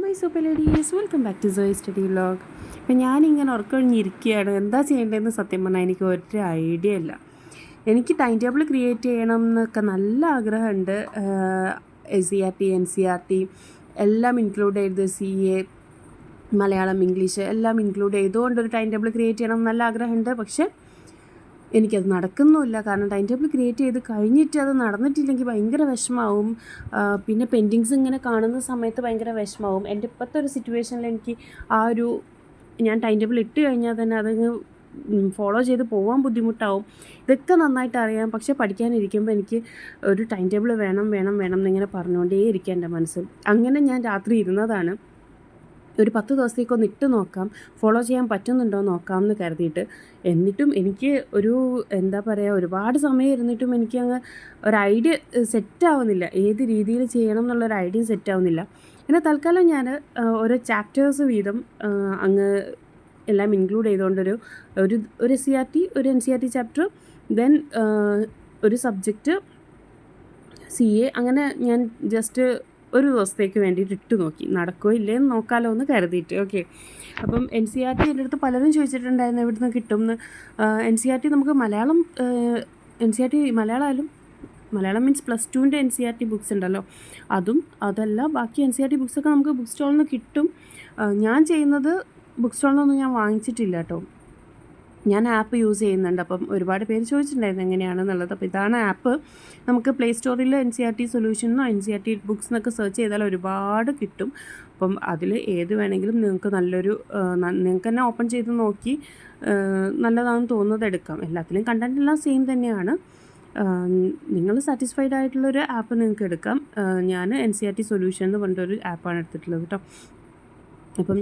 My super ladies, welcome back to Zoey study vlog. അപ്പം ഞാനിങ്ങനെ ഉറക്കൊഴിഞ്ഞിരിക്കുകയാണ്. എന്താ ചെയ്യേണ്ടതെന്ന് സത്യം പറഞ്ഞാൽ എനിക്ക് ഒരു ഐഡിയ ഇല്ല. എനിക്ക് ടൈം ടേബിൾ ക്രിയേറ്റ് ചെയ്യണം എന്നൊക്കെ നല്ല ആഗ്രഹമുണ്ട്. SCERT NCERT എല്ലാം ഇൻക്ലൂഡ് ചെയ്ത് CA മലയാളം ഇംഗ്ലീഷ് എല്ലാം ഇൻക്ലൂഡ് ചെയ്തുകൊണ്ടൊരു ടൈം ടേബിൾ ക്രിയേറ്റ് ചെയ്യണം എന്ന് നല്ല ആഗ്രഹമുണ്ട്. പക്ഷേ എനിക്കത് നടക്കുന്നുമില്ല. കാരണം ടൈം ടേബിൾ ക്രിയേറ്റ് ചെയ്ത് കഴിഞ്ഞിട്ട് അത് നടന്നിട്ടില്ലെങ്കിൽ ഭയങ്കര വിഷമാവും. പിന്നെ പെൻഡിങ്സ് ഇങ്ങനെ കാണുന്ന സമയത്ത് ഭയങ്കര വിഷമാവും. എൻ്റെ ഇപ്പോഴത്തെ ഒരു സിറ്റുവേഷനിൽ എനിക്ക് ഞാൻ ടൈം ടേബിൾ ഇട്ട് കഴിഞ്ഞാൽ തന്നെ അതങ്ങ് ഫോളോ ചെയ്ത് പോകാൻ ബുദ്ധിമുട്ടാവും. ഇതൊക്കെ നന്നായിട്ട് അറിയാം. പക്ഷേ പഠിക്കാനിരിക്കുമ്പോൾ എനിക്ക് ഒരു ടൈം ടേബിൾ വേണം എന്നിങ്ങനെ പറഞ്ഞുകൊണ്ടേ ഇരിക്കുക എൻ്റെ മനസ്സിൽ. അങ്ങനെ ഞാൻ രാത്രി ഇരുന്നതാണ്. ഒരു 10 ദിവസത്തേക്കൊന്ന് ഇട്ട് നോക്കാം, ഫോളോ ചെയ്യാൻ പറ്റുന്നുണ്ടോ നോക്കാം എന്ന് കരുതിയിട്ട്. എന്നിട്ടും എനിക്ക് എന്താ പറയുക, ഒരുപാട് സമയം ഇരുന്നിട്ടും എനിക്കങ്ങ് ഒരു ഐഡിയ സെറ്റാവുന്നില്ല. ഏത് രീതിയിൽ ചെയ്യണം എന്നുള്ളൊരു ഐഡിയ സെറ്റാവുന്നില്ല. പിന്നെ തൽക്കാലം ഞാൻ ഓരോ ചാപ്റ്റേഴ്സ് വീതം അങ്ങ് എല്ലാം ഇൻക്ലൂഡ് ചെയ്തുകൊണ്ടൊരു ഒരു SCERT ഒരു NCERT ചാപ്റ്റർ, ദെൻ ഒരു സബ്ജക്റ്റ് CA, അങ്ങനെ ഞാൻ ജസ്റ്റ് ഒരു ദിവസത്തേക്ക് വേണ്ടിയിട്ട് ഇട്ട് നോക്കി. നടക്കുമോ ഇല്ലേന്ന് നോക്കാമല്ലോ എന്ന് കരുതിയിട്ട്. ഓക്കെ, അപ്പം NCERT എൻ്റെ അടുത്ത് പലരും ചോദിച്ചിട്ടുണ്ടായിരുന്നു എവിടെ നിന്ന് കിട്ടും എന്ന്. NCERT നമുക്ക് മലയാളം മലയാളം മീൻസ് +2ൻ്റെ NCERT ബുക്സ് ഉണ്ടല്ലോ, അതല്ല ബാക്കി NCERT ബുക്സൊക്കെ നമുക്ക് ബുക്ക് സ്റ്റോളിൽ നിന്ന് കിട്ടും. ഞാൻ ചെയ്യുന്നത് ബുക്ക് സ്റ്റോളിൽ നിന്നൊന്നും ഞാൻ വാങ്ങിച്ചിട്ടില്ല കേട്ടോ. ഞാൻ ആപ്പ് യൂസ് ചെയ്യുന്നുണ്ട്. അപ്പം ഒരുപാട് പേര് ചോദിച്ചിട്ടുണ്ടായിരുന്നു എങ്ങനെയാണെന്നുള്ളത്. അപ്പോൾ ഇതാണ് ആപ്പ്. നമുക്ക് പ്ലേ സ്റ്റോറിൽ NCERT സൊല്യൂഷനോ NCERT ബുക്സ് എന്നൊക്കെ സെർച്ച് ചെയ്താൽ ഒരുപാട് കിട്ടും. അപ്പം അതിൽ ഏത് വേണമെങ്കിലും നിങ്ങൾക്ക് നിങ്ങൾക്ക് തന്നെ ഓപ്പൺ ചെയ്ത് നോക്കി നല്ലതാണെന്ന് തോന്നുന്നത് എടുക്കാം. എല്ലാത്തിലും കണ്ടൻറ്റ് എല്ലാം സെയിം തന്നെയാണ്. നിങ്ങൾ സാറ്റിസ്ഫൈഡ് ആയിട്ടുള്ളൊരു ആപ്പ് നിങ്ങൾക്ക് എടുക്കാം. ഞാൻ NCERT സൊല്യൂഷൻ എന്ന് പറഞ്ഞിട്ടൊരു ആപ്പാണ് എടുത്തിട്ടുള്ളത് കേട്ടോ. അപ്പം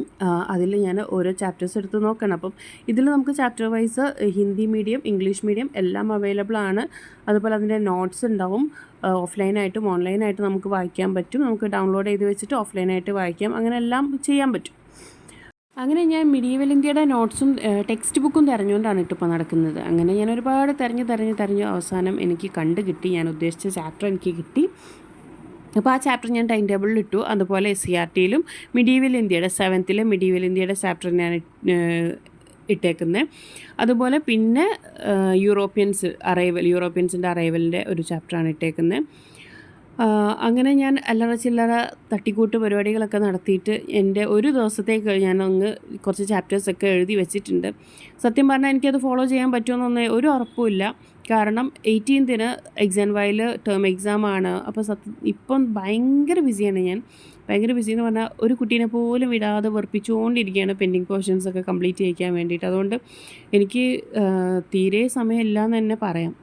അതിൽ ഞാൻ ഓരോ ചാപ്റ്റേഴ്സ് എടുത്ത് നോക്കണം. അപ്പം ഇതിൽ നമുക്ക് chapter wise Hindi medium, English medium എല്ലാം അവൈലബിൾ ആണ്. അതുപോലെ അതിൻ്റെ നോട്ട്സ് ഉണ്ടാവും. ഓഫ്ലൈനായിട്ടും ഓൺലൈനായിട്ടും നമുക്ക് വായിക്കാൻ പറ്റും. നമുക്ക് ഡൗൺലോഡ് ചെയ്ത് വെച്ചിട്ട് ഓഫ്ലൈനായിട്ട് വായിക്കാം. അങ്ങനെ എല്ലാം ചെയ്യാൻ പറ്റും. അങ്ങനെ ഞാൻ മിഡീവൽ ഇന്ത്യയുടെ നോട്ട്സും ടെക്സ്റ്റ് ബുക്കും തിരഞ്ഞുകൊണ്ടാണ് ഇപ്പോൾ നടക്കുന്നത്. അങ്ങനെ ഞാൻ ഒരുപാട് തിരഞ്ഞ് അവസാനം എനിക്ക് കിട്ടി. ഞാൻ ഉദ്ദേശിച്ച ചാപ്റ്റർ എനിക്ക് കിട്ടി. അപ്പോൾ ആ ചാപ്റ്റർ ഞാൻ ടൈം ടേബിളിൽ ഇട്ടു. അതുപോലെ SCERTയിലും മിഡീവൽ ഇന്ത്യയുടെ 7th മിഡീവൽ ഇന്ത്യയുടെ ചാപ്റ്റർ ഞാൻ ഇട്ടേക്കുന്നത്. അതുപോലെ പിന്നെ യൂറോപ്യൻസിൻ്റെ അറൈവലിൻ്റെ ഒരു ചാപ്റ്ററാണ് ഇട്ടേക്കുന്നത്. അങ്ങനെ ഞാൻ അല്ലറ ചില്ലറ തട്ടിക്കൂട്ട് പരിപാടികളൊക്കെ നടത്തിയിട്ട് എൻ്റെ ഒരു ദിവസത്തേക്ക് ഞാനങ്ങ് കുറച്ച് ചാപ്റ്റേഴ്സൊക്കെ എഴുതി വെച്ചിട്ടുണ്ട്. സത്യം പറഞ്ഞാൽ എനിക്കത് ഫോളോ ചെയ്യാൻ പറ്റുമെന്നൊന്നും ഒരു ഉറപ്പുമില്ല. കാരണം 18th എക്സാം വൈൽ ടേം എക്സാമാണ്. അപ്പോൾ ഇപ്പം ഭയങ്കര ബിസിയാണ് ഞാൻ. ഭയങ്കര ബിസി എന്ന് പറഞ്ഞാൽ ഒരു കുട്ടീനെ പോലും വിടാതെ വെറുപ്പിച്ചുകൊണ്ടിരിക്കുകയാണ് പെൻഡിങ് പോർഷൻസൊക്കെ കംപ്ലീറ്റ് ചെയ്യിക്കാൻ വേണ്ടിയിട്ട്. അതുകൊണ്ട് എനിക്ക് തീരെ സമയമില്ല എന്ന് തന്നെ പറയാം.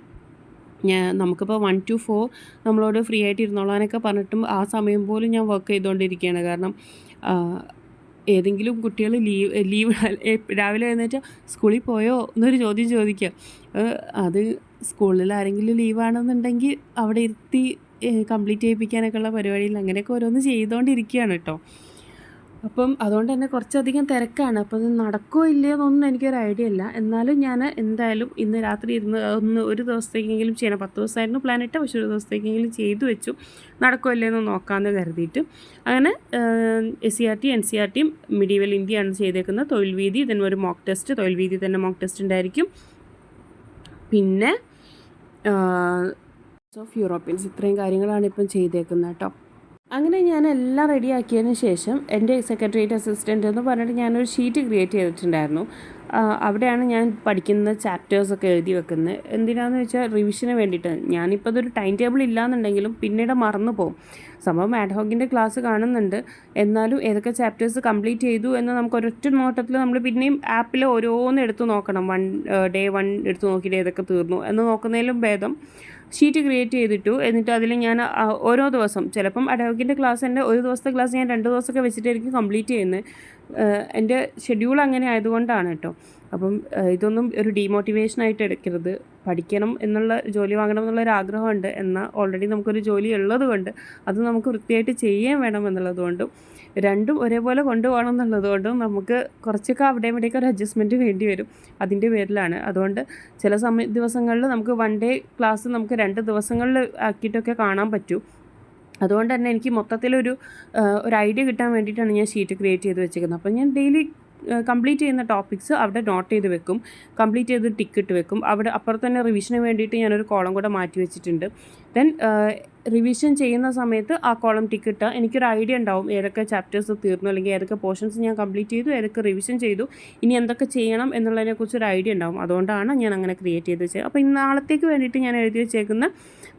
നമുക്കിപ്പോൾ 1 to 4 നമ്മളോട് ഫ്രീ ആയിട്ട് ഇരുന്നോളാനൊക്കെ പറഞ്ഞിട്ടും ആ സമയം പോലും ഞാൻ വർക്ക് ചെയ്തുകൊണ്ടിരിക്കുകയാണ്. കാരണം ഏതെങ്കിലും കുട്ടികൾ ലീവ് രാവിലെ എഴുന്നേറ്റ് സ്കൂളിൽ പോയോ എന്നൊരു ചോദ്യം ചോദിക്കുക. അത് സ്കൂളിൽ ആരെങ്കിലും ലീവാണെന്നുണ്ടെങ്കിൽ അവിടെ ഇരുത്തി കംപ്ലീറ്റ് ചെയ്യിപ്പിക്കാനൊക്കെയുള്ള പരിപാടിയിൽ അങ്ങനെയൊക്കെ ഓരോന്ന് ചെയ്തുകൊണ്ടിരിക്കുകയാണ് കേട്ടോ. അപ്പം അതുകൊണ്ട് തന്നെ കുറച്ചധികം തിരക്കാണ്. അപ്പോൾ അത് നടക്കുമോ ഇല്ലയോ എന്നൊന്നും എനിക്കൊരു ഐഡിയ ഇല്ല. എന്നാലും ഞാൻ എന്തായാലും ഇന്ന് രാത്രി ഒരു ദിവസത്തേക്കെങ്കിലും ചെയ്യണം. 10 ദിവസമായിരുന്നു പ്ലാനിട്ട്, പക്ഷേ ഒരു ദിവസത്തേക്കെങ്കിലും ചെയ്തു വെച്ചു. നടക്കുമോ ഇല്ലയോ എന്ന് നോക്കാമെന്ന് കരുതിയിട്ട്. അങ്ങനെ SCERT NCERTയും മിഡീവൽ ഇന്ത്യയാണ് ചെയ്തേക്കുന്നത്. തൊഴിൽ വീതി, ഇതിന് ഒരു മോക്ക് ടെസ്റ്റ്, തൊഴിൽ വീതി തന്നെ മോക്ക് ടെസ്റ്റ് ഉണ്ടായിരിക്കും. പിന്നെ ഓഫ് യൂറോപ്യൻസ്, ഇത്രയും കാര്യങ്ങളാണ് ഇപ്പം ചെയ്തേക്കുന്നത് കേട്ടോ. അങ്ങനെ ഞാൻ എല്ലാം റെഡിയാക്കിയതിന് ശേഷം എൻ്റെ സെക്രട്ടേറിയറ്റ് അസിസ്റ്റൻ്റ് എന്ന് പറഞ്ഞിട്ട് ഞാനൊരു ഷീറ്റ് ക്രിയേറ്റ് ചെയ്തിട്ടുണ്ടായിരുന്നു. അവിടെയാണ് ഞാൻ പഠിക്കുന്ന ചാപ്റ്റേഴ്സൊക്കെ എഴുതി വെക്കുന്നത്. എന്തിനാണെന്ന് വെച്ചാൽ റിവിഷന് വേണ്ടിയിട്ട്. ഞാനിപ്പോൾ അതൊരു ടൈം ടേബിൾ ഇല്ലയെന്നുണ്ടെങ്കിലും പിന്നീട് മറന്നു പോകും. സംഭവം ആഡ്ഹോക്കിൻ്റെ ക്ലാസ് കാണുന്നുണ്ട്, എന്നാലും ഏതൊക്കെ ചാപ്റ്റേഴ്സ് കംപ്ലീറ്റ് ചെയ്തു എന്ന് നമുക്ക് ഒരൊറ്റ നോട്ടത്തിൽ നമ്മൾ പിന്നെയും ആപ്പിൽ ഓരോന്ന് എടുത്ത് നോക്കണം. ഡേ 1 എടുത്ത് നോക്കിയിട്ട് ഏതൊക്കെ തീർന്നു എന്ന് നോക്കുന്നതിലും ഭേദം ഷീറ്റ് ക്രിയേറ്റ് ചെയ്തിട്ടു. എന്നിട്ട് അതിൽ ഞാൻ ഓരോ ദിവസം, ചിലപ്പം അഡ്ഹോക്കിൻ്റെ ക്ലാസ് എൻ്റെ ഒരു ദിവസത്തെ ക്ലാസ് ഞാൻ 2 ദിവസമൊക്കെ വെച്ചിട്ടായിരിക്കും കംപ്ലീറ്റ് ചെയ്യുന്നത്. എൻ്റെ ഷെഡ്യൂൾ അങ്ങനെ ആയതുകൊണ്ടാണ് കേട്ടോ. അപ്പം ഇതൊന്നും ഒരു ഡീമോട്ടിവേഷനായിട്ട് എടുക്കരുത്. പഠിക്കണം എന്നുള്ള, ജോലി വാങ്ങണം എന്നുള്ളൊരു ആഗ്രഹമുണ്ട്. എന്നാൽ ഓൾറെഡി നമുക്കൊരു ജോലി ഉള്ളത് കൊണ്ട് അത് നമുക്ക് വൃത്തിയായിട്ട് ചെയ്യാൻ വേണം എന്നുള്ളതുകൊണ്ടും രണ്ടും ഒരേപോലെ കൊണ്ടുപോകണം എന്നുള്ളതുകൊണ്ടും നമുക്ക് കുറച്ചൊക്കെ അവിടെയും ഇവിടെയൊക്കെ ഒരു അഡ്ജസ്റ്റ്മെൻറ്റ് വേണ്ടി വരും. അതിൻ്റെ പേരിലാണ്. അതുകൊണ്ട് ചില ദിവസങ്ങളിൽ നമുക്ക് 1 day ക്ലാസ് നമുക്ക് 2 ദിവസങ്ങളിൽ ആക്കിയിട്ടൊക്കെ കാണാൻ പറ്റും. അതുകൊണ്ട് തന്നെ എനിക്ക് മൊത്തത്തിലൊരു ഒരു ഐഡിയ കിട്ടാൻ വേണ്ടിയിട്ടാണ് ഞാൻ ഷീറ്റ് ക്രിയേറ്റ് ചെയ്ത് വെച്ചേക്കുന്നത്. അപ്പോൾ ഞാൻ ഡെയിലി കംപ്ലീറ്റ് ചെയ്യുന്ന ടോപ്പിക്സ് അവിടെ നോട്ട് ചെയ്ത് വെക്കും, കംപ്ലീറ്റ് ചെയ്ത് ടിക്ക് ഇട്ട് വെക്കും. അവിടെ അപ്പുറത്ത് തന്നെ റിവിഷന് വേണ്ടിയിട്ട് ഞാനൊരു കോളം കൂടെ മാറ്റി വെച്ചിട്ടുണ്ട്. ദെൻ റിവിഷൻ ചെയ്യുന്ന സമയത്ത് ആ കോളം ടിക്ക് ഇട്ടാൽ എനിക്കൊരു ഐഡിയ ഉണ്ടാവും ഏതൊക്കെ ചാപ്റ്റേഴ്സ് തീർന്നു, അല്ലെങ്കിൽ ഏതൊക്കെ പോർഷൻസ് ഞാൻ കംപ്ലീറ്റ് ചെയ്തു, ഏതൊക്കെ റിവിഷൻ ചെയ്തു, ഇനി എന്തൊക്കെ ചെയ്യണം എന്നുള്ളതിനെക്കുറിച്ചൊരു ഐഡിയ ഉണ്ടാവും. അതുകൊണ്ടാണ് ഞാൻ അങ്ങനെ ക്രിയേറ്റ് ചെയ്ത് വെച്ചത്. അപ്പോൾ നാളത്തേക്ക് വേണ്ടിയിട്ട് ഞാൻ എഴുതി വെച്ചേക്കുന്ന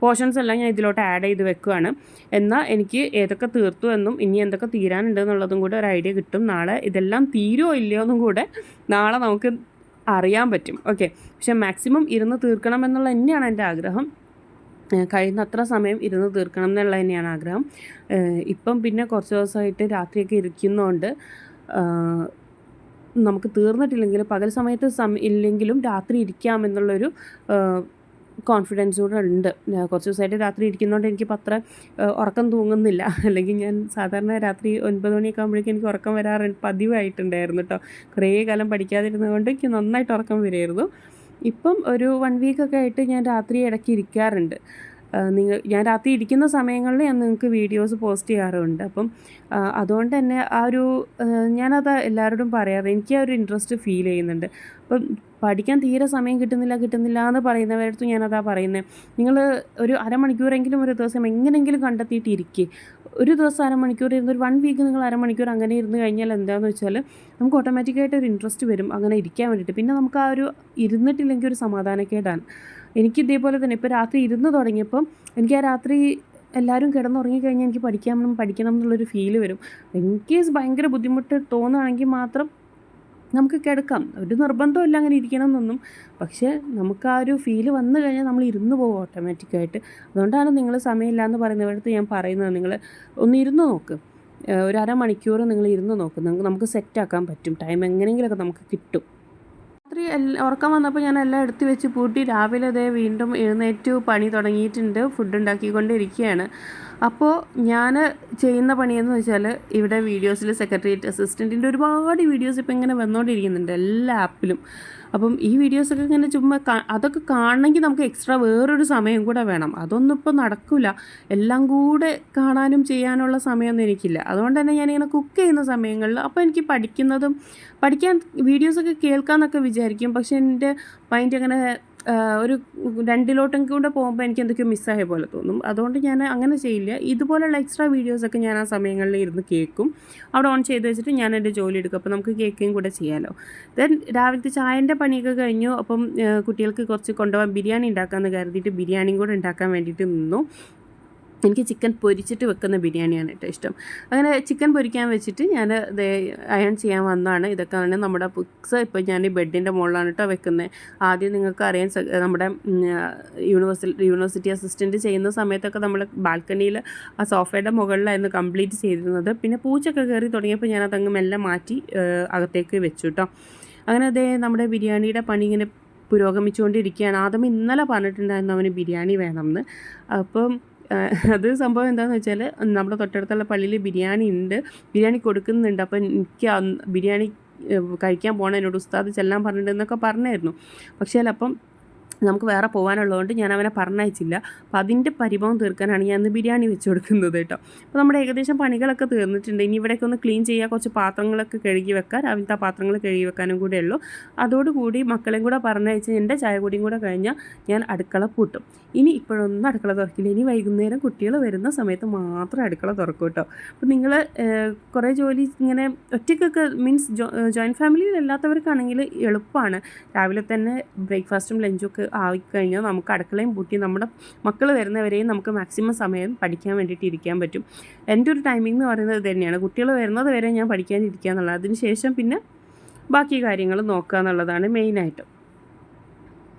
പോർഷൻസ് എല്ലാം ഞാൻ ഇതിലോട്ട് ആഡ് ചെയ്ത് വെക്കുകയാണ്. എന്നാൽ എനിക്ക് ഏതൊക്കെ തീർത്തു എന്നും ഇനി എന്തൊക്കെ തീരാനുണ്ട് എന്നുള്ളതും കൂടെ ഒരു ഐഡിയ കിട്ടും. നാളെ ഇതെല്ലാം തീരുമോ ഇല്ലയോ എന്നും കൂടെ നാളെ നമുക്ക് അറിയാൻ പറ്റും. ഓക്കെ, പക്ഷേ മാക്സിമം ഇരുന്ന് തീർക്കണം എന്നുള്ള തന്നെയാണ് എൻ്റെ ആഗ്രഹം. കഴിയുന്നത്ര സമയം ഇരുന്ന് തീർക്കണം എന്നുള്ളത് തന്നെയാണ് ആഗ്രഹം. ഇപ്പം പിന്നെ കുറച്ച് ദിവസമായിട്ട് രാത്രിയൊക്കെ ഇരിക്കുന്നതുകൊണ്ട് നമുക്ക് തീർന്നിട്ടില്ലെങ്കിലും പകൽ സമയത്ത് ഇല്ലെങ്കിലും രാത്രി ഇരിക്കാമെന്നുള്ളൊരു കോൺഫിഡൻസ് കൂടെ ഉണ്ട്. കുറച്ച് ദിവസമായിട്ട് രാത്രി ഇരിക്കുന്നതുകൊണ്ട് എനിക്കിപ്പോൾ അത്ര ഉറക്കം തൂങ്ങുന്നില്ല. അല്ലെങ്കിൽ ഞാൻ സാധാരണ രാത്രി 9 മണിയൊക്കെ ആകുമ്പോഴേക്കും എനിക്ക് ഉറക്കം വരാറുണ്ട്, പതിവായിട്ടുണ്ടായിരുന്നു കേട്ടോ. കുറേ കാലം പഠിക്കാതിരുന്നത് കൊണ്ട് എനിക്ക് നന്നായിട്ട് ഉറക്കം വരുമായിരുന്നു. ഇപ്പം ഒരു 1 വീക്കൊക്കെ ആയിട്ട് ഞാൻ രാത്രി ഇടയ്ക്ക് ഇരിക്കാറുണ്ട്. ഞാൻ രാത്രി ഇരിക്കുന്ന സമയങ്ങളിൽ ഞാൻ നിങ്ങൾക്ക് വീഡിയോസ് പോസ്റ്റ് ചെയ്യാറുണ്ട്. അപ്പം അതുകൊണ്ട് തന്നെ ഞാനത് എല്ലാവരോടും പറയാറ്, എനിക്ക് ആ ഒരു ഇൻട്രസ്റ്റ് ഫീൽ ചെയ്യുന്നുണ്ട്. അപ്പം പഠിക്കാൻ തീരെ സമയം കിട്ടുന്നില്ല എന്ന് പറയുന്നവരടുത്ത് ഞാനതാ പറയുന്നത്, നിങ്ങൾ ഒരു അരമണിക്കൂറെങ്കിലും ഒരു ദിവസം എങ്ങനെയെങ്കിലും കണ്ടെത്തിയിട്ട് ഇരിക്കുക. ഒരു ദിവസം അരമണിക്കൂർ ഇരുന്ന് ഒരു 1 വീക്ക് നിങ്ങൾ അരമണിക്കൂർ അങ്ങനെ ഇരുന്ന് കഴിഞ്ഞാൽ എന്താണെന്ന് വെച്ചാൽ നമുക്ക് ഓട്ടോമാറ്റിക്കായിട്ട് ഒരു ഇൻട്രസ്റ്റ് വരും അങ്ങനെ ഇരിക്കാൻ വേണ്ടിയിട്ട്. പിന്നെ നമുക്ക് ആ ഒരു ഇരുന്നിട്ടില്ലെങ്കിൽ ഒരു സമാധാനക്കേടാണ്. എനിക്ക് ഇതേപോലെ തന്നെ ഇപ്പോൾ രാത്രി ഇരുന്ന് തുടങ്ങിയപ്പം എനിക്ക് ആ രാത്രി എല്ലാവരും കിടന്നുറങ്ങിക്കഴിഞ്ഞാൽ എനിക്ക് പഠിക്കണം എന്നുള്ളൊരു ഫീല് വരും. ഇൻ കേസ് ഭയങ്കര ബുദ്ധിമുട്ട് തോന്നുകയാണെങ്കിൽ മാത്രം നമുക്ക് കിടക്കാം. ഒരു നിർബന്ധമില്ല അങ്ങനെ ഇരിക്കണം എന്നൊന്നും. പക്ഷേ നമുക്ക് ആ ഒരു ഫീല് വന്നു കഴിഞ്ഞാൽ നമ്മൾ ഇരുന്ന് പോകും ഓട്ടോമാറ്റിക്കായിട്ട്. അതുകൊണ്ടാണ് നിങ്ങൾ സമയമില്ല എന്ന് പറയുന്നവരടുത്ത് ഞാൻ പറയുന്നത്, നിങ്ങൾ ഒന്ന് ഇരുന്ന് നോക്ക്. ഒരു അരമണിക്കൂർ നിങ്ങൾ ഇരുന്ന് നോക്ക്, നമുക്ക് സെറ്റാക്കാൻ പറ്റും. ടൈം എങ്ങനെയെങ്കിലുമൊക്കെ നമുക്ക് കിട്ടും. രാത്രി ഉറക്കം വന്നപ്പോൾ ഞാൻ എല്ലാം എടുത്ത് വെച്ച് പൂട്ടി രാവിലെ വീണ്ടും എഴുന്നേറ്റു പണി തുടങ്ങിയിട്ടുണ്ട്. ഫുഡ് ഉണ്ടാക്കിക്കൊണ്ടിരിക്കുകയാണ്. അപ്പോൾ ഞാൻ ചെയ്യുന്ന പണിയെന്ന് വെച്ചാൽ ഇവിടെ വീഡിയോസിൽ സെക്രട്ടേറിയറ്റ് അസിസ്റ്റൻറ്റിൻ്റെ ഒരുപാട് വീഡിയോസ് ഇപ്പോൾ ഇങ്ങനെ വന്നുകൊണ്ടിരിക്കുന്നുണ്ട് എല്ലാ ആപ്പിലും. അപ്പം ഈ വീഡിയോസൊക്കെ ഇങ്ങനെ ചുമ്മാ അതൊക്കെ കാണണമെങ്കിൽ നമുക്ക് എക്സ്ട്രാ വേറൊരു സമയം കൂടെ വേണം. അതൊന്നും ഇപ്പോൾ നടക്കില്ല. എല്ലാം കൂടെ കാണാനും ചെയ്യാനുള്ള സമയമൊന്നും എനിക്കില്ല. അതുകൊണ്ട് തന്നെ ഞാനിങ്ങനെ കുക്ക് ചെയ്യുന്ന സമയങ്ങളിൽ അപ്പോൾ എനിക്ക് പഠിക്കാൻ വീഡിയോസൊക്കെ കേൾക്കാമെന്നൊക്കെ വിചാരിക്കും. പക്ഷേ എൻ്റെ മൈൻഡ് അങ്ങനെ ഒരു 2 കൂടെ പോകുമ്പോൾ എനിക്ക് എന്തൊക്കെയോ മിസ്സായ പോലെ തോന്നും. അതുകൊണ്ട് ഞാൻ അങ്ങനെ ചെയ്യില്ല. ഇതുപോലെയുള്ള എക്സ്ട്രാ വീഡിയോസൊക്കെ ഞാൻ ആ സമയങ്ങളിൽ ഇരുന്ന് കേൾക്കും. അവിടെ ഓൺ ചെയ്ത് വെച്ചിട്ട് ഞാൻ എൻ്റെ ജോലി എടുക്കും. അപ്പോൾ നമുക്ക് കേൾക്കുകയും കൂടെ ചെയ്യാമല്ലോ. ദെൻ രാവിലത്തെ ചായൻ്റെ പണിയൊക്കെ കഴിഞ്ഞു. അപ്പം കുട്ടികൾക്ക് കുറച്ച് കൊണ്ടുപോകാൻ ബിരിയാണി ഉണ്ടാക്കാമെന്ന് കരുതിയിട്ട് ബിരിയാണിയും കൂടെ ഉണ്ടാക്കാൻ വേണ്ടിയിട്ട് നിന്നു. എനിക്ക് ചിക്കൻ പൊരിച്ചിട്ട് വെക്കുന്ന ബിരിയാണിയാണ് ഏറ്റവും ഇഷ്ടം. അങ്ങനെ ചിക്കൻ പൊരിക്കാൻ വെച്ചിട്ട് ഞാൻ അയൺ ചെയ്യാൻ വന്നതാണ്. ഇതൊക്കെയാണ് നമ്മുടെ ബുക്സ്. ഇപ്പോൾ ഞാൻ ബെഡിൻ്റെ മുകളിലാണ് കേട്ടോ വെക്കുന്നത്. ആദ്യം നിങ്ങൾക്ക് അറിയാൻ നമ്മുടെ യൂണിവേഴ്സിറ്റി അസിസ്റ്റൻറ്റ് ചെയ്യുന്ന സമയത്തൊക്കെ നമ്മൾ ബാൽക്കണിയിൽ ആ സോഫയുടെ മുകളിലായിരുന്നു കംപ്ലീറ്റ് ചെയ്തിരുന്നത്. പിന്നെ പൂച്ചൊക്കെ കയറി തുടങ്ങിയപ്പോൾ ഞാനതങ്ങ് മെല്ലെ മാറ്റി അകത്തേക്ക് വെച്ചു കേട്ടോ. അങ്ങനെ നമ്മുടെ ബിരിയാണിയുടെ പണി ഇങ്ങനെ പുരോഗമിച്ചുകൊണ്ടിരിക്കുകയാണ്. ആദ്യം ഇന്നലെ പറഞ്ഞിട്ടുണ്ടായിരുന്നു അവന് ബിരിയാണി വേണമെന്ന്. അപ്പം അത് സംഭവം എന്താണെന്ന് വെച്ചാൽ നമ്മുടെ തൊട്ടടുത്തുള്ള പള്ളിയിൽ ബിരിയാണി കൊടുക്കുന്നുണ്ട്. അപ്പം എനിക്ക് ബിരിയാണി കഴിക്കാൻ പോകണം, എന്നോട് ഉസ്താദ് ചെല്ലാൻ പറഞ്ഞിട്ടുണ്ടെന്നൊക്കെ പറഞ്ഞായിരുന്നു. പക്ഷേ അപ്പം നമുക്ക് വേറെ പോകാനുള്ളതുകൊണ്ട് ഞാൻ അവനെ പറഞ്ഞയച്ചില്ല. അപ്പോൾ അതിൻ്റെ പരിഭവം തീർക്കാനാണ് ഞാൻ ഇന്ന് ബിരിയാണി വെച്ച് കൊടുക്കുന്നത് കേട്ടോ. അപ്പോൾ നമ്മുടെ ഏകദേശം പണികളൊക്കെ തീർന്നിട്ടുണ്ട്. ഇനി ഇവിടെയൊക്കെ ഒന്ന് ക്ലീൻ ചെയ്യുക, കുറച്ച് പാത്രങ്ങളൊക്കെ കഴുകി വെക്കുക. രാവിലത്തെ പാത്രങ്ങൾ കഴുകി വെക്കാനും കൂടെ ഉള്ളൂ. അതോടുകൂടി മക്കളെയും കൂടെ പറഞ്ഞയച്ച് എൻ്റെ ചായ കൂടിയും കൂടെ കഴിഞ്ഞാൽ ഞാൻ അടുക്കള പൂട്ടും. ഇനി ഇപ്പോഴൊന്നും അടുക്കള തുറക്കില്ല. ഇനി വൈകുന്നേരം കുട്ടികൾ വരുന്ന സമയത്ത് മാത്രം അടുക്കള തുറക്കും കേട്ടോ. അപ്പോൾ നിങ്ങൾ കുറേ ജോലി ഇങ്ങനെ ഒറ്റയ്ക്കൊക്കെ മീൻസ് ജോയിൻറ്റ് ഫാമിലിയിൽ അല്ലാത്തവർക്കാണെങ്കിൽ എളുപ്പമാണ്. രാവിലെ തന്നെ ബ്രേക്ക്ഫാസ്റ്റും ലഞ്ചും ഒക്കെ ആയിക്കഴിഞ്ഞാൽ നമുക്ക് അടുക്കളയും പൂട്ടി നമ്മുടെ മക്കൾ വരുന്നവരെയും നമുക്ക് മാക്സിമം സമയം പഠിക്കാൻ വേണ്ടിയിട്ട് ഇരിക്കാൻ പറ്റും. എൻ്റെ ഒരു ടൈമിംഗ് എന്ന് പറയുന്നത് ഇത് തന്നെയാണ്. കുട്ടികൾ വരുന്നത് വരെ ഞാൻ പഠിക്കാനിരിക്കുക എന്നുള്ളത്. അതിനുശേഷം പിന്നെ ബാക്കി കാര്യങ്ങൾ നോക്കുക എന്നുള്ളതാണ് മെയിനായിട്ട്.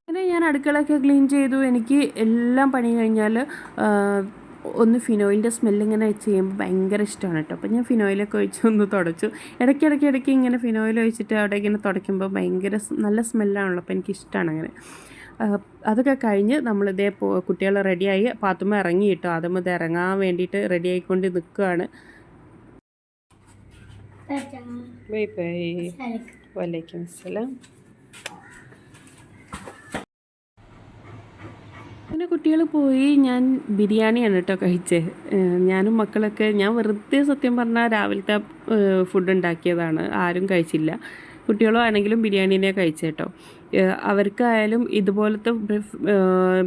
അങ്ങനെ ഞാൻ അടുക്കളയൊക്കെ ക്ലീൻ ചെയ്തു. എനിക്ക് എല്ലാം പണി കഴിഞ്ഞാൽ ഒന്ന് ഫിനോയിലിൻ്റെ സ്മെല്ലിങ്ങനെ ചെയ്യുമ്പോൾ ഭയങ്കര ഇഷ്ടമാണ് കേട്ടോ. അപ്പോൾ ഞാൻ ഫിനോയിലൊക്കെ ഒഴിച്ച് ഒന്ന് തുടച്ചു. ഇടയ്ക്ക് ഇങ്ങനെ ഫിനോയിൽ ഒഴിച്ചിട്ട് അവിടെ ഇങ്ങനെ തുടയ്ക്കുമ്പോൾ ഭയങ്കര നല്ല സ്മെല്ലാണല്ലോ. അപ്പോൾ എനിക്കിഷ്ടമാണ് അങ്ങനെ. അതൊക്കെ കഴിഞ്ഞ് കുട്ടികൾ റെഡിയായി. പാത്തുമ്മ ഇറങ്ങി കേട്ടോ. അതും ഇത് ഇറങ്ങാൻ വേണ്ടിയിട്ട് റെഡി ആയിക്കൊണ്ട് നിൽക്കുകയാണ്. Bye bye. വലൈക്കും അസ്സലാം. പിന്നെ കുട്ടികൾ പോയി ഞാൻ ബിരിയാണിയാണ് കേട്ടോ കഴിച്ചത്. ഞാനും മക്കളൊക്കെ ഞാൻ വെറുതെ സത്യം പറഞ്ഞാൽ രാവിലത്തെ ഫുഡ് ഉണ്ടാക്കിയതാണ്, ആരും കഴിച്ചില്ല. കുട്ടികളും ആണെങ്കിലും ബിരിയാണീനെ കഴിച്ചേട്ടോ. അവർക്കായാലും ഇതുപോലത്തെ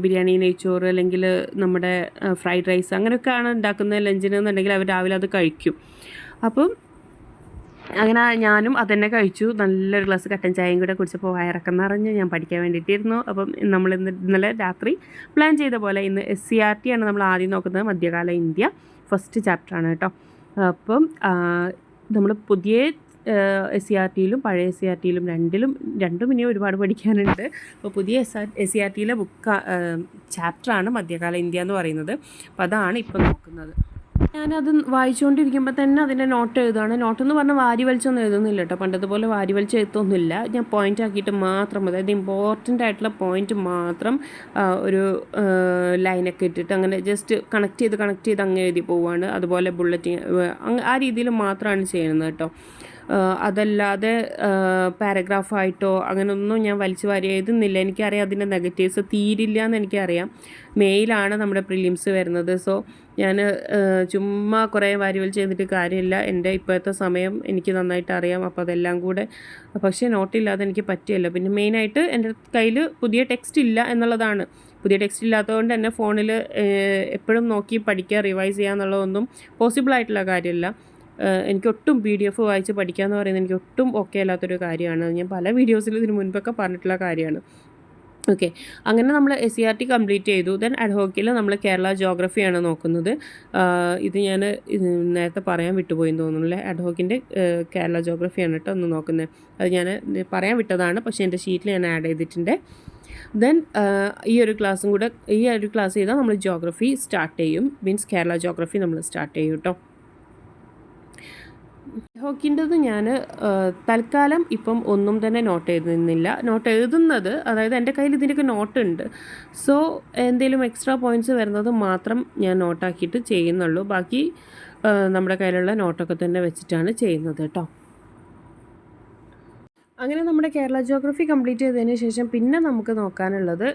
ബിരിയാണി, നെയ്ച്ചോറ് അല്ലെങ്കിൽ നമ്മുടെ ഫ്രൈഡ് റൈസ് അങ്ങനെയൊക്കെയാണ് ഉണ്ടാക്കുന്നത് ലഞ്ചിന് എന്നുണ്ടെങ്കിൽ അവർ രാവിലെ അത് കഴിക്കും. അപ്പം അങ്ങനെ ഞാനും അതന്നെ കഴിച്ചു. നല്ലൊരു ഗ്ലാസ് കട്ടൻ ചായയും കൂടെ കുടിച്ചപ്പോൾ വയറൊക്കെ നിറഞ്ഞ് ഞാൻ പഠിക്കാൻ വേണ്ടിയിട്ടിരുന്നു. അപ്പം നമ്മൾ ഇന്നലെ രാത്രി പ്ലാൻ ചെയ്ത പോലെ ഇന്ന് SCERT ആണ് നമ്മൾ ആദ്യം നോക്കുന്നത്, മധ്യകാല ഇന്ത്യ ഫസ്റ്റ് ചാപ്റ്ററാണ് കേട്ടോ. അപ്പം നമ്മൾ പുതിയ SCERTയിലും പഴയ SCERTയിലും രണ്ടും ഇനി ഒരുപാട് പഠിക്കാനുണ്ട്. അപ്പോൾ പുതിയ SCERTയിലെ ചാപ്റ്ററാണ് മധ്യകാല ഇന്ത്യ എന്ന് പറയുന്നത്. അപ്പോൾ അതാണ് ഇപ്പം നോക്കുന്നത്. ഞാനത് വായിച്ചുകൊണ്ടിരിക്കുമ്പോൾ തന്നെ അതിൻ്റെ നോട്ട് എഴുതുകയാണ്. നോട്ടെന്ന് പറഞ്ഞാൽ വാരി വലിച്ചൊന്നും എഴുതുന്നില്ല കേട്ടോ, പണ്ടത്തെ പോലെ വാരി വലിച്ച് എഴുത്തൊന്നുമില്ല. ഞാൻ പോയിൻ്റ് ആക്കിയിട്ട് മാത്രം, അതായത് ഇമ്പോർട്ടൻ്റ് ആയിട്ടുള്ള പോയിൻ്റ് മാത്രം ഒരു ലൈനൊക്കെ ഇട്ടിട്ട് അങ്ങനെ ജസ്റ്റ് കണക്ട് ചെയ്ത് അങ്ങ് എഴുതി പോവുകയാണ്. അതുപോലെ ബുള്ളറ്റിങ് ആ രീതിയിൽ മാത്രമാണ് ചെയ്യുന്നത് കേട്ടോ. അതല്ലാതെ പാരഗ്രാഫായിട്ടോ അങ്ങനെയൊന്നും ഞാൻ വലിച്ചു വാരി എഴുതുന്നില്ല. എനിക്കറിയാം അതിൻ്റെ നെഗറ്റീവ്സ് തീരില്ല എന്ന് എനിക്കറിയാം. മെയിലാണ് നമ്മുടെ പ്രിലിംസ് വരുന്നത്. സോ ഞാൻ ചുമ്മാ കുറേ വാരി വലിച്ച് ചെയ്തിട്ട് കാര്യമില്ല. എൻ്റെ ഇപ്പോഴത്തെ സമയം എനിക്ക് നന്നായിട്ട് അറിയാം. അപ്പോൾ അതെല്ലാം കൂടെ പക്ഷേ നോട്ടില്ലാതെ എനിക്ക് പറ്റില്ല. പിന്നെ മെയിനായിട്ട് എൻ്റെ കയ്യിൽ പുതിയ ടെക്സ്റ്റ് ഇല്ല എന്നുള്ളതാണ്. പുതിയ ടെക്സ്റ്റ് ഇല്ലാത്തതുകൊണ്ട് തന്നെ ഫോണിൽ എപ്പോഴും നോക്കി പഠിക്കുക, റിവൈസ് ചെയ്യുക എന്നുള്ളതൊന്നും പോസിബിളായിട്ടുള്ള കാര്യമില്ല. എനിക്കൊട്ടും PDF വായിച്ച് പഠിക്കുക എന്ന് പറയുന്നത് എനിക്കൊട്ടും ഓക്കെ അല്ലാത്തൊരു കാര്യമാണ്. ഞാൻ പല വീഡിയോസിലും ഇതിന് മുൻപൊക്കെ പറഞ്ഞിട്ടുള്ള കാര്യമാണ്. ഓക്കെ, അങ്ങനെ നമ്മൾ SCERT കംപ്ലീറ്റ് ചെയ്തു. ദെൻ അഡ്ഹോക്കിൽ നമ്മൾ കേരള ജോഗ്രഫിയാണ് നോക്കുന്നത്. ഇത് ഞാൻ നേരത്തെ പറയാൻ വിട്ടുപോയെന്ന് തോന്നുന്നു. അഡ്ഹോക്കിൻ്റെ കേരള ജോഗ്രഫിയാണ് കേട്ടോ ഒന്ന് നോക്കുന്നത്. അത് ഞാൻ പറയാൻ വിട്ടതാണ്, പക്ഷേ എൻ്റെ ഷീറ്റിൽ ഞാൻ ആഡ് ചെയ്തിട്ടുണ്ട്. ദെൻ ഈ ഒരു ക്ലാസ് ചെയ്താൽ നമ്മൾ ജോഗ്രഫി സ്റ്റാർട്ട് ചെയ്യും. മീൻസ് കേരള ജോഗ്രഫി നമ്മൾ സ്റ്റാർട്ട് ചെയ്യും കേട്ടോ. ഹോക്കിൻ്റെത് ഞാൻ തൽക്കാലം ഇപ്പം ഒന്നും തന്നെ നോട്ട് എഴുതുന്നത്, അതായത് എൻ്റെ കയ്യിൽ ഇതിൻ്റെയൊക്കെ നോട്ടുണ്ട്. സോ എന്തെങ്കിലും എക്സ്ട്രാ പോയിൻറ്റ്സ് വരുന്നത് മാത്രം ഞാൻ നോട്ടാക്കിയിട്ട് ചെയ്യുന്നുള്ളൂ. ബാക്കി നമ്മുടെ കയ്യിലുള്ള നോട്ടൊക്കെ തന്നെ വെച്ചിട്ടാണ് ചെയ്യുന്നത് കേട്ടോ. അങ്ങനെ നമ്മുടെ കേരള ജോഗ്രഫി കംപ്ലീറ്റ് ചെയ്തതിന് ശേഷം പിന്നെ നമുക്ക് നോക്കാനുള്ളത്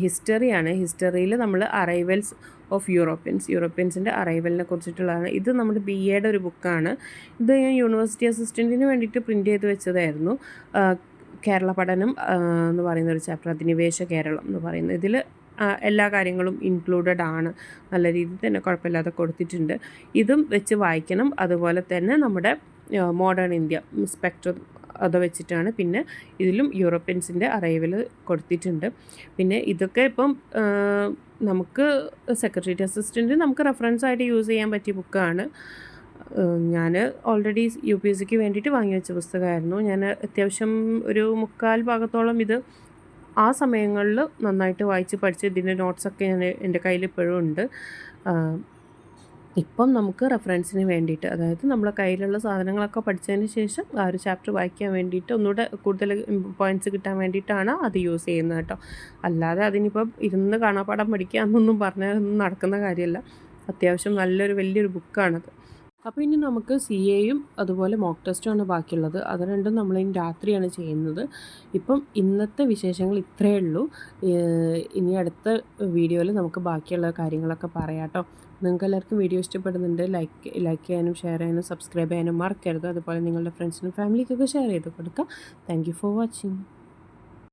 ഹിസ്റ്ററിയാണ്. ഹിസ്റ്ററിയിൽ നമ്മൾ അറൈവൽസ് ഓഫ് യൂറോപ്യൻസിൻ്റെ അറൈവലിനെ കുറിച്ചിട്ടുള്ളതാണ്. ഇത് നമ്മുടെ BAയുടെ ഒരു ബുക്കാണ്. ഇത് ഞാൻ യൂണിവേഴ്സിറ്റി അസിസ്റ്റൻറ്റിന് വേണ്ടിയിട്ട് പ്രിൻ്റ് ചെയ്ത് വെച്ചതായിരുന്നു. കേരള പഠനം എന്ന് പറയുന്ന ഒരു ചാപ്റ്റർ, അധിനിവേശ കേരളം എന്ന് പറയുന്നത്. ഇതിൽ എല്ലാ കാര്യങ്ങളും ഇൻക്ലൂഡഡ് ആണ്. നല്ല രീതിയിൽ തന്നെ കുഴപ്പമില്ലാതെ കൊടുത്തിട്ടുണ്ട്. ഇതും വെച്ച് വായിക്കണം. അതുപോലെ തന്നെ നമ്മുടെ മോഡേൺ ഇന്ത്യ സ്പെക്ട്രം അത് വെച്ചിട്ടാണ്. പിന്നെ ഇതിലും യൂറോപ്യൻസിൻ്റെ അറൈവൽ കൊടുത്തിട്ടുണ്ട്. പിന്നെ ഇതൊക്കെ ഇപ്പം നമുക്ക് സെക്രട്ടേറിയറ്റ് അസിസ്റ്റൻറ്റ് നമുക്ക് റെഫറൻസ് ആയിട്ട് യൂസ് ചെയ്യാൻ പറ്റിയ ബുക്കാണ്. ഞാൻ ഓൾറെഡി UPSCക്ക് വേണ്ടിയിട്ട് വാങ്ങി വെച്ച പുസ്തകമായിരുന്നു. ഞാൻ അത്യാവശ്യം ഒരു 3/4 ഭാഗത്തോളം ഇത് ആ സമയങ്ങളിൽ നന്നായിട്ട് വായിച്ച് പഠിച്ച് ഇതിൻ്റെ നോട്ട്സൊക്കെ എൻ്റെ കയ്യിൽ ഇപ്പോഴും ഉണ്ട്. ഇപ്പം നമുക്ക് റെഫറൻസിന് വേണ്ടിയിട്ട്, അതായത് നമ്മളെ കയ്യിലുള്ള സാധനങ്ങളൊക്കെ പഠിച്ചതിന് ശേഷം ആ ഒരു ചാപ്റ്റർ വായിക്കാൻ വേണ്ടിയിട്ട് ഒന്നുകൂടെ കൂടുതൽ പോയിൻറ്റ്സ് കിട്ടാൻ വേണ്ടിയിട്ടാണ് അത് യൂസ് ചെയ്യുന്നത് കേട്ടോ. അല്ലാതെ അതിനിപ്പം ഇരുന്ന് കാണാപ്പാഠം പഠിക്കുക എന്നൊന്നും പറഞ്ഞാൽ ഒന്നും നടക്കുന്ന കാര്യമല്ല. അത്യാവശ്യം വലിയൊരു ബുക്കാണത്. അപ്പോൾ ഇനി നമുക്ക് CAയും അതുപോലെ മോക്ക് ടെസ്റ്റുമാണ് ബാക്കിയുള്ളത്. അത് രണ്ടും നമ്മളിനി രാത്രിയാണ് ചെയ്യുന്നത്. ഇപ്പം ഇന്നത്തെ വിശേഷങ്ങൾ ഇത്രയേ ഉള്ളൂ. ഇനി അടുത്ത വീഡിയോയിൽ നമുക്ക് ബാക്കിയുള്ള കാര്യങ്ങളൊക്കെ പറയാം കേട്ടോ. നിങ്ങൾക്ക് എല്ലാവർക്കും വീഡിയോ ഇഷ്ടപ്പെടുന്നുണ്ട്, ലൈക്ക് ചെയ്യാനും ഷെയർ ചെയ്യാനും സബ്സ്ക്രൈബ് ചെയ്യാനും മറക്കരുത്. അതുപോലെ നിങ്ങളുടെ ഫ്രണ്ട്സിനും ഫാമിലിക്കൊക്കെ ഷെയർ ചെയ്ത് കൊടുക്കുക. Thank you for watching.